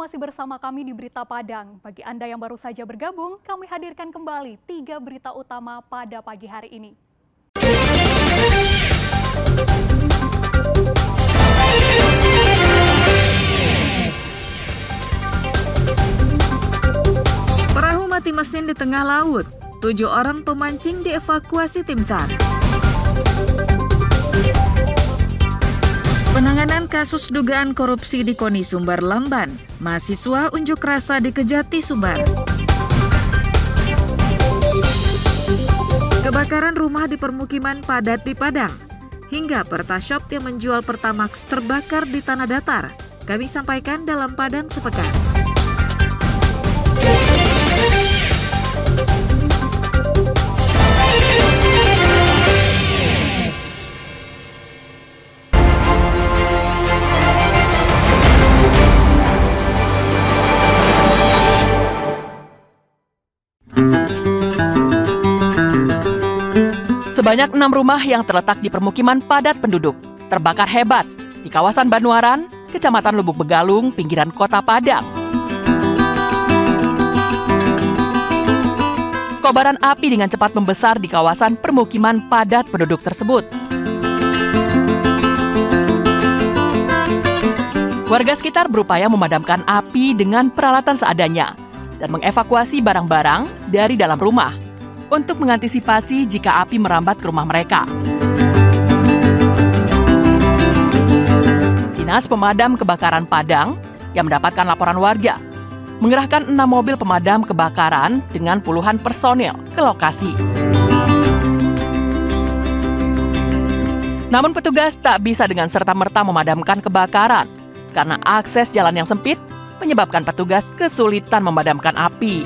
masih bersama kami di Berita Padang. Bagi Anda yang baru saja bergabung, kami hadirkan kembali 3 berita utama pada pagi hari ini. Perahu mati mesin di tengah laut. 7 orang pemancing dievakuasi tim SAR. Penanganan kasus dugaan korupsi di KONI Sumbar lamban. Mahasiswa unjuk rasa di Kejati, Sumbar. Kebakaran rumah di permukiman padat di Padang. Hingga Pertashop yang menjual Pertamax terbakar di tanah datar. Kami sampaikan dalam Padang Sepekan. Sebanyak 6 rumah yang terletak di permukiman padat penduduk terbakar hebat di kawasan Banuaran, Kecamatan Lubuk Begalung, pinggiran Kota Padang. Kobaran api dengan cepat membesar di kawasan permukiman padat penduduk tersebut. Warga sekitar berupaya memadamkan api dengan peralatan seadanya dan mengevakuasi barang-barang dari dalam rumah untuk mengantisipasi jika api merambat ke rumah mereka. Dinas Pemadam Kebakaran Padang yang mendapatkan laporan warga mengerahkan 6 mobil pemadam kebakaran dengan puluhan personil ke lokasi. Namun petugas tak bisa dengan serta-merta memadamkan kebakaran karena akses jalan yang sempit menyebabkan petugas kesulitan memadamkan api.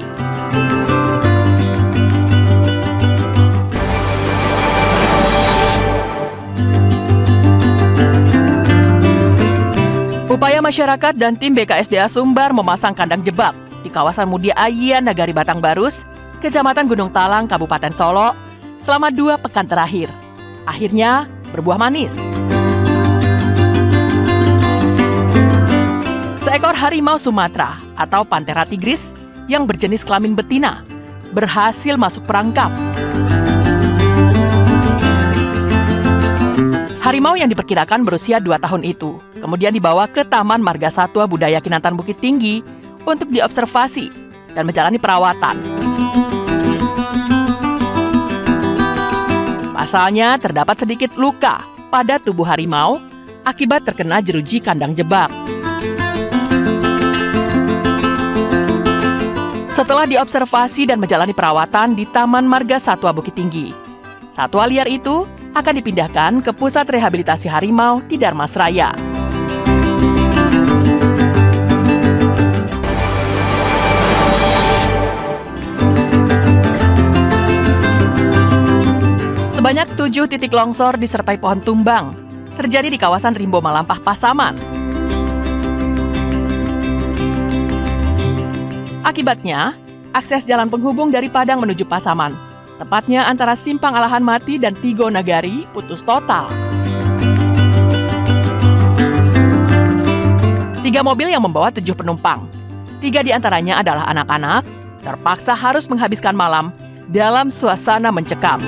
Upaya masyarakat dan tim BKSDA Sumbar memasang kandang jebak di kawasan Mudia Ayia, Nagari Batang Barus, Kecamatan Gunung Talang, Kabupaten Solo, selama 2 pekan terakhir. Akhirnya berbuah manis. Seekor harimau Sumatera atau Panthera tigris yang berjenis kelamin betina berhasil masuk perangkap. Harimau yang diperkirakan berusia 2 tahun itu kemudian dibawa ke Taman Marga Satwa Budaya Kinantan Bukit Tinggi untuk diobservasi dan menjalani perawatan. Pasalnya terdapat sedikit luka pada tubuh harimau akibat terkena jeruji kandang jebak. Setelah diobservasi dan menjalani perawatan di Taman Marga Satwa Bukit Tinggi, satwa liar itu akan dipindahkan ke Pusat Rehabilitasi Harimau di Darmasraya. Sebanyak 7 titik longsor disertai pohon tumbang terjadi di kawasan Rimbo Malampah, Pasaman. Akibatnya, akses jalan penghubung dari Padang menuju Pasaman, tepatnya antara Simpang Alahan Mati dan Tigo Nagari, putus total. 3 mobil yang membawa 7 penumpang, 3 diantaranya adalah anak-anak, terpaksa harus menghabiskan malam dalam suasana mencekam.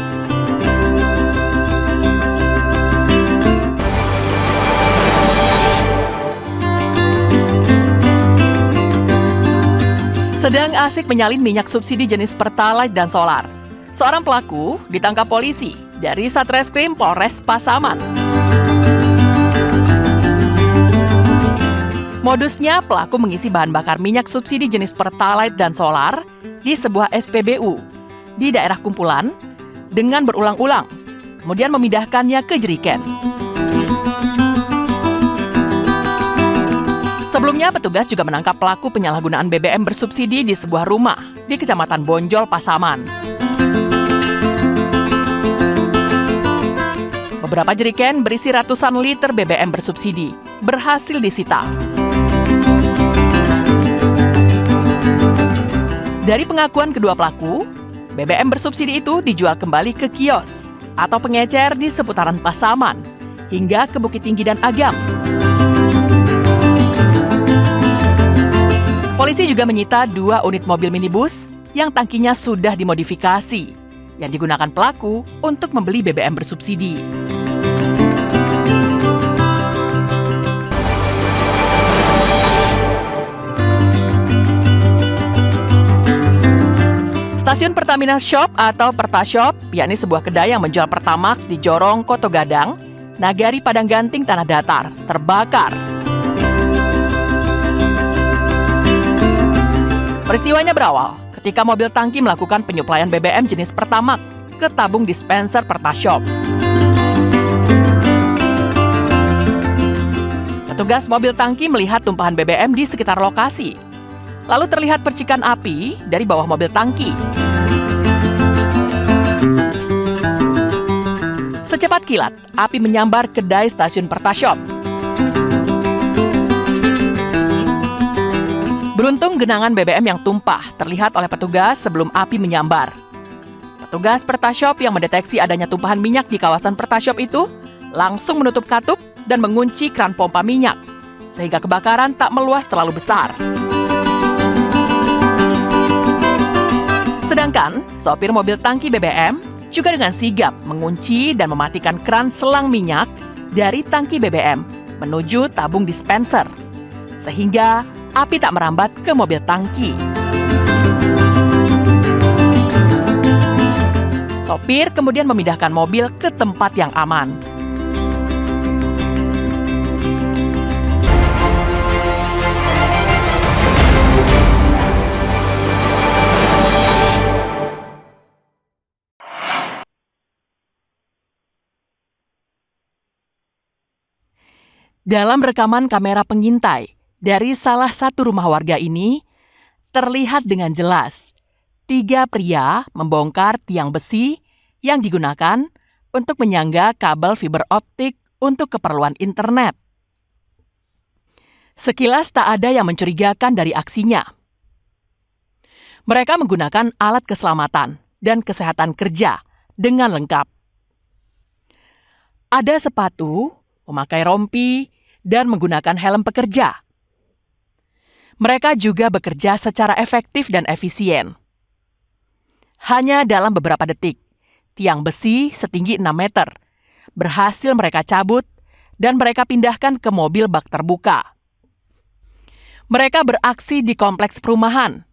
Sedang asik menyalin minyak subsidi jenis Pertalite dan solar, seorang pelaku ditangkap polisi dari Satreskrim Polres Pasaman. Modusnya, pelaku mengisi bahan bakar minyak subsidi jenis Pertalite dan solar di sebuah SPBU di daerah Kumpulan dengan berulang-ulang, kemudian memindahkannya ke jerigen. Sebelumnya, petugas juga menangkap pelaku penyalahgunaan BBM bersubsidi di sebuah rumah di Kecamatan Bonjol, Pasaman. Beberapa jerigen berisi ratusan liter BBM bersubsidi berhasil disita. Dari pengakuan kedua pelaku, BBM bersubsidi itu dijual kembali ke kios atau pengecer di seputaran Pasaman hingga ke Bukit Tinggi dan Agam. Polisi juga menyita 2 unit mobil minibus yang tangkinya sudah dimodifikasi, yang digunakan pelaku untuk membeli BBM bersubsidi. Stasiun Pertamina Shop atau Pertashop, yakni sebuah kedai yang menjual Pertamax di Jorong, Koto Gadang, Nagari Padang Ganting, Tanah Datar, terbakar. Peristiwanya berawal ketika mobil tangki melakukan penyuplaian BBM jenis Pertamax ke tabung dispenser Pertashop. Petugas mobil tangki melihat tumpahan BBM di sekitar lokasi. Lalu terlihat percikan api dari bawah mobil tangki. Secepat kilat, api menyambar kedai stasiun Pertashop. Beruntung genangan BBM yang tumpah terlihat oleh petugas sebelum api menyambar. Petugas Pertashop yang mendeteksi adanya tumpahan minyak di kawasan Pertashop itu langsung menutup katup dan mengunci kran pompa minyak, sehingga kebakaran tak meluas terlalu besar. Sedangkan sopir mobil tangki BBM juga dengan sigap mengunci dan mematikan kran selang minyak dari tangki BBM menuju tabung dispenser, sehingga api tak merambat ke mobil tangki. Sopir kemudian memindahkan mobil ke tempat yang aman. Dalam rekaman kamera pengintai dari salah satu rumah warga ini, terlihat dengan jelas 3 pria membongkar tiang besi yang digunakan untuk menyangga kabel fiber optik untuk keperluan internet. Sekilas tak ada yang mencurigakan dari aksinya. Mereka menggunakan alat keselamatan dan kesehatan kerja dengan lengkap. Ada sepatu, memakai rompi, dan menggunakan helm pekerja. Mereka juga bekerja secara efektif dan efisien. Hanya dalam beberapa detik, tiang besi setinggi 6 meter berhasil mereka cabut dan mereka pindahkan ke mobil bak terbuka. Mereka beraksi di kompleks perumahan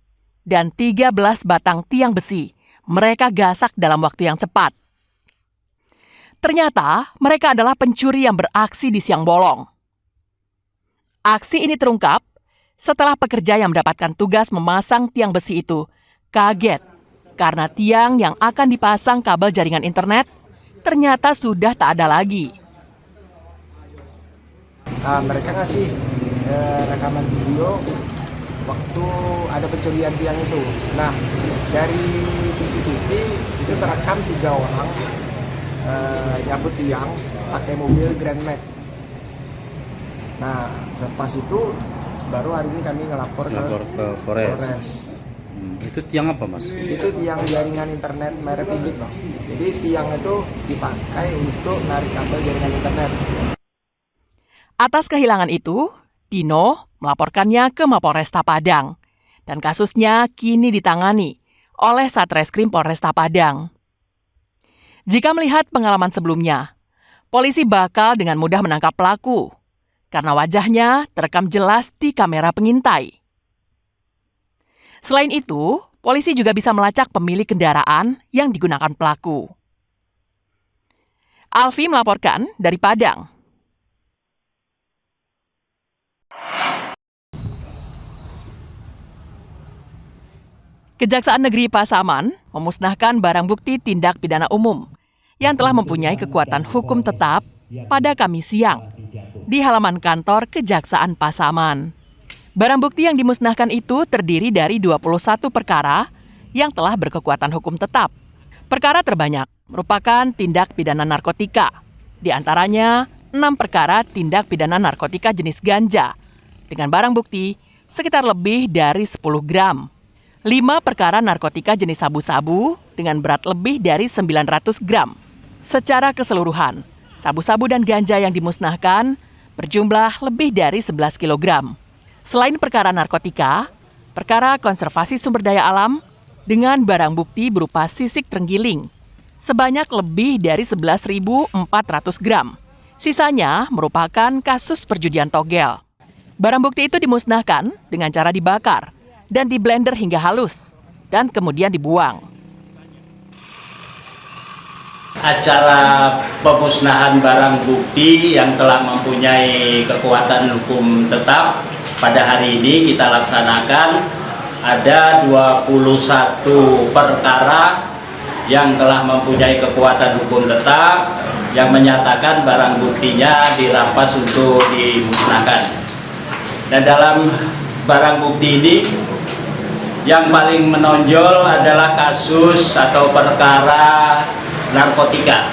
dan 13 batang tiang besi mereka gasak dalam waktu yang cepat. Ternyata mereka adalah pencuri yang beraksi di siang bolong. Aksi ini terungkap setelah pekerja yang mendapatkan tugas memasang tiang besi itu kaget karena tiang yang akan dipasang kabel jaringan internet ternyata sudah tak ada lagi. Mereka ngasih rekaman video waktu ada pencurian tiang itu. Nah, dari CCTV itu terekam 3 orang nyabut tiang pakai mobil Grand Max. Nah, pas itu baru hari ini kami ngelapor ke Polres. Itu tiang apa, Mas? Itu tiang jaringan internet merek Inggit, Bang. Jadi tiang itu dipakai untuk narik kabel jaringan internet. Atas kehilangan itu, Dino melaporkannya ke Mapolresta Padang dan kasusnya kini ditangani oleh Satreskrim Polresta Padang. Jika melihat pengalaman sebelumnya, polisi bakal dengan mudah menangkap pelaku karena wajahnya terekam jelas di kamera pengintai. Selain itu, polisi juga bisa melacak pemilik kendaraan yang digunakan pelaku. Alfi melaporkan dari Padang. Kejaksaan Negeri Pasaman memusnahkan barang bukti tindak pidana umum yang telah mempunyai kekuatan hukum tetap pada Kamis siang di halaman kantor Kejaksaan Pasaman. Barang bukti yang dimusnahkan itu terdiri dari 21 perkara yang telah berkekuatan hukum tetap. Perkara terbanyak merupakan tindak pidana narkotika. Di antaranya 6 perkara tindak pidana narkotika jenis ganja dengan barang bukti sekitar lebih dari 10 gram. 5 perkara narkotika jenis sabu-sabu dengan berat lebih dari 900 gram. Secara keseluruhan, sabu-sabu dan ganja yang dimusnahkan berjumlah lebih dari 11 kg. Selain perkara narkotika, perkara konservasi sumber daya alam dengan barang bukti berupa sisik terenggiling sebanyak lebih dari 11.400 gram. Sisanya merupakan kasus perjudian togel. Barang bukti itu dimusnahkan dengan cara dibakar dan diblender hingga halus dan kemudian dibuang. Acara pemusnahan barang bukti yang telah mempunyai kekuatan hukum tetap pada hari ini kita laksanakan. Ada 21 perkara yang telah mempunyai kekuatan hukum tetap yang menyatakan barang buktinya dirampas untuk dimusnahkan. Dan dalam barang bukti ini yang paling menonjol adalah kasus atau perkara narkotika.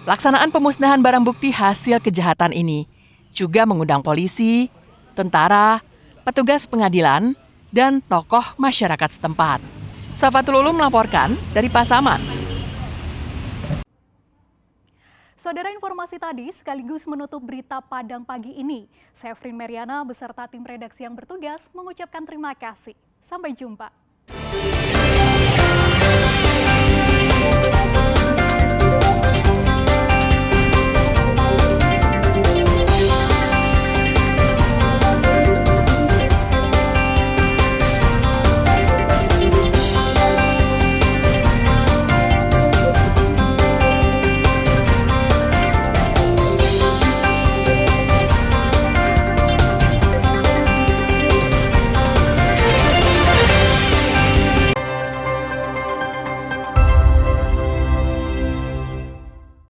Pelaksanaan pemusnahan barang bukti hasil kejahatan ini juga mengundang polisi, tentara, petugas pengadilan, dan tokoh masyarakat setempat. Safatul Ulum melaporkan dari Pasaman. Saudara, informasi tadi sekaligus menutup berita Padang pagi ini. Saya Frin Meriana beserta tim redaksi yang bertugas mengucapkan terima kasih. Sampai jumpa.